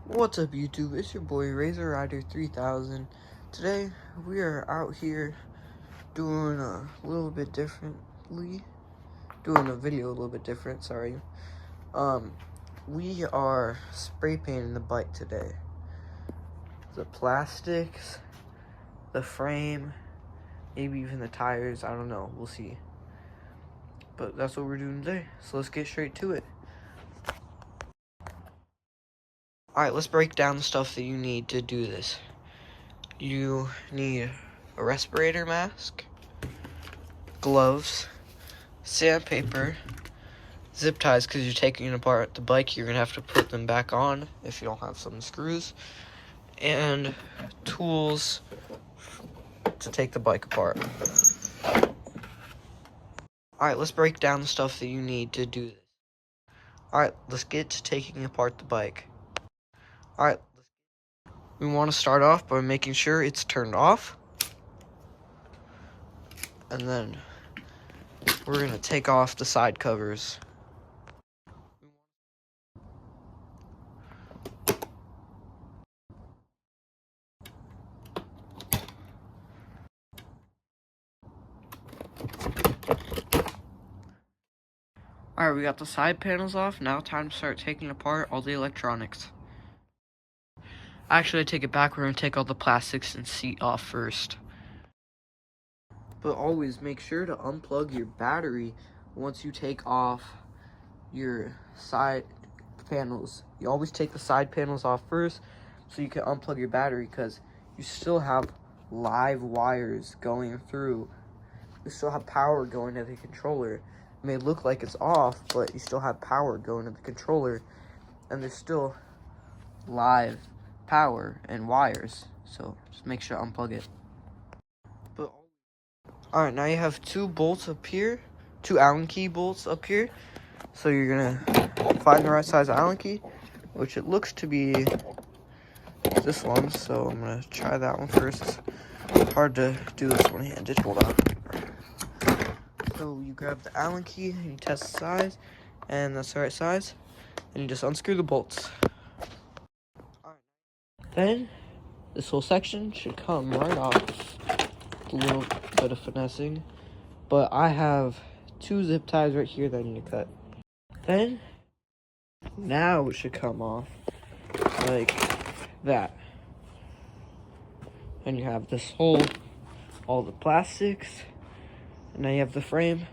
What's up, YouTube? It's your boy Razor Rider 3000. Today we are out here doing a little bit differently, doing a video a little bit different. Sorry. We are spray painting the bike today. The plastics, the frame, maybe even the tires. I don't know. We'll see. But that's what we're doing today. So let's get straight to it. Alright, let's break down the stuff that you need to do this. You need a respirator mask, gloves, sandpaper, zip ties because you're taking apart the bike. You're going to have to put them back on if you don't have some screws, and tools to take the bike apart. Alright, let's break down the stuff that you need to do this. Alright, let's get to taking apart the bike. Alright, we want to start off by making sure it's turned off. And then we're going to take off the side covers. Alright, we got the side panels off. Now time to start taking apart all the electronics. Actually, I take it back. We're going to take all the plastics and seat off first. But always make sure to unplug your battery once you take off your side panels. You always take the side panels off first so you can unplug your battery, because you still have live wires going through. You still have power going to the controller. It may look like it's off, but you still have power going to the controller, and there's still live power and wires, so just make sure to unplug it. But alright, now you have two bolts up here, two Allen key bolts up here. So you're gonna find the right size Allen key, which it looks to be this one, so I'm gonna try that one first. It's hard to do this one-handed. Hold on. So you grab the Allen key and you test the size, and that's the right size, and you just unscrew the bolts. Then this whole section should come right off. A little bit of finessing, but I have two zip ties right here that I need to cut. Then now it should come off like that, and you have this hole, all the plastics, and now you have the frame.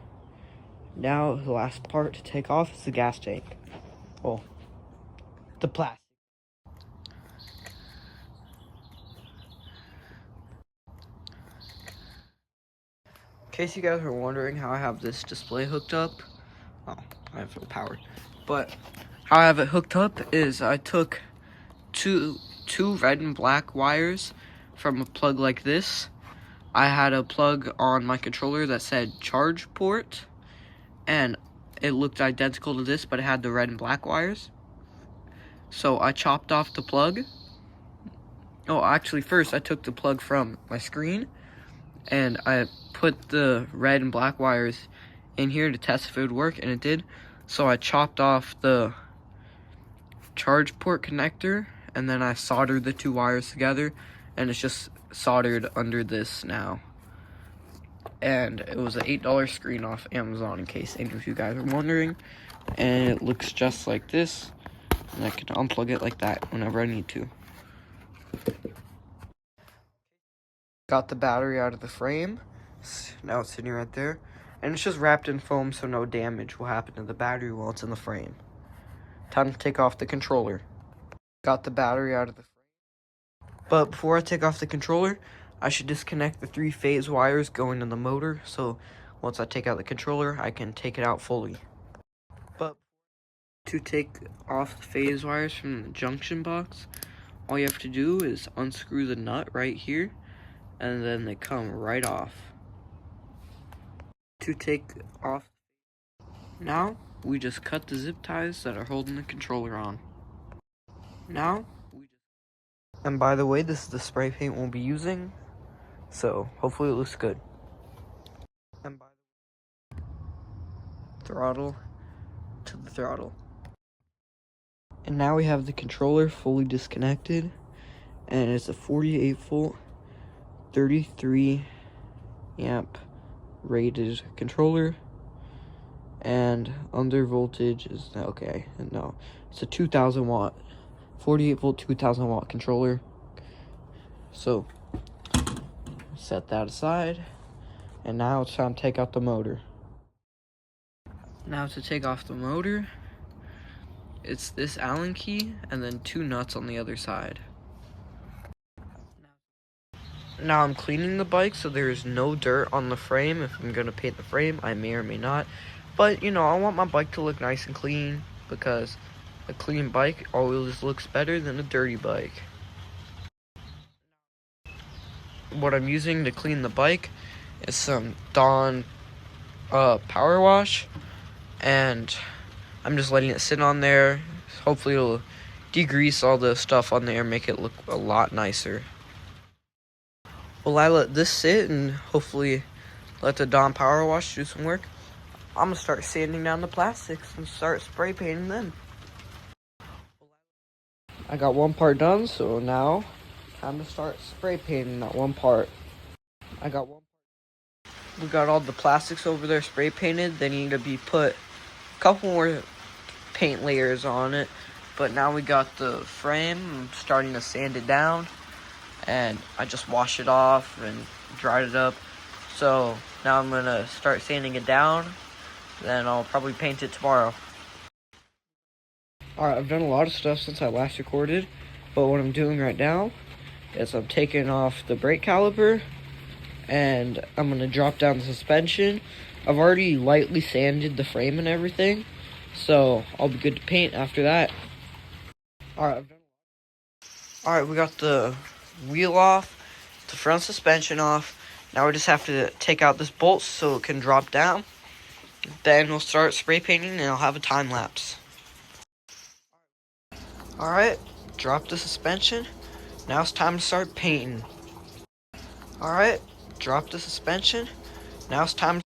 Now the last part to take off is the gas tank. Well, the plastic. In case you guys are wondering how I have this display hooked up, oh, I have no power, but how I have it hooked up is I took two red and black wires from a plug like this. I had a plug on my controller that said charge port, and it looked identical to this, but it had the red and black wires. So I chopped off the plug. Oh, actually, first I took the plug from my screen, and I put the red and black wires in here to test if it would work, and it did. So I chopped off the charge port connector, and then I soldered the two wires together, and it's just soldered under this now. And it was an $8 screen off Amazon, in case any of you guys are wondering. And it looks just like this, and I can unplug it like that whenever I need to. Got the battery out of the frame. Now it's sitting right there, and it's just wrapped in foam, so no damage will happen to the battery while it's in the frame. Time to take off the controller. Got the battery out of the frame. But before I take off the controller, I should disconnect the 3-phase wires going to the motor, so once I take out the controller, I can take it out fully. But to take off the phase wires from the junction box, all you have to do is unscrew the nut right here, and then they come right off. To take off, now we just cut the zip ties that are holding the controller on. And by the way, this is the spray paint we'll be using, so hopefully it looks good. And by the way, throttle to the throttle. And now we have the controller fully disconnected, and it's a 48 volt, 33 amp rated controller, and under voltage is okay. No, it's a 2000 watt, 48 volt, 2000 watt controller. So set that aside, and now it's time to take out the motor. Now to take off the motor, it's this Allen key and then 2 nuts on the other side. Now I'm cleaning the bike so there is no dirt on the frame. If I'm gonna paint the frame, I may or may not. But, you know, I want my bike to look nice and clean, because a clean bike always looks better than a dirty bike. What I'm using to clean the bike is some Dawn power wash, and I'm just letting it sit on there. Hopefully it'll degrease all the stuff on there, make it look a lot nicer. Well, I let this sit and hopefully let the Dawn power wash do some work. I'm gonna start sanding down the plastics and start spray painting them. I got one part done, so now time to start spray painting that one part. We got all the plastics over there spray painted. They need to be put a couple more paint layers on it. But now we got the frame. I'm starting to sand it down, and I just washed it off and dried it up. So now I'm gonna start sanding it down, then I'll probably paint it tomorrow. Alright, I've done a lot of stuff since I last recorded, but what I'm doing right now is I'm taking off the brake caliper, and I'm gonna drop down the suspension. I've already lightly sanded the frame and everything, so I'll be good to paint after that. Alright, we got the wheel off, the front suspension off. Now we just have to take out this bolt so it can drop down. Then we'll start spray painting and I'll have a time lapse. Alright, drop the suspension. Now it's time to start painting. Alright, drop the suspension. Now it's time to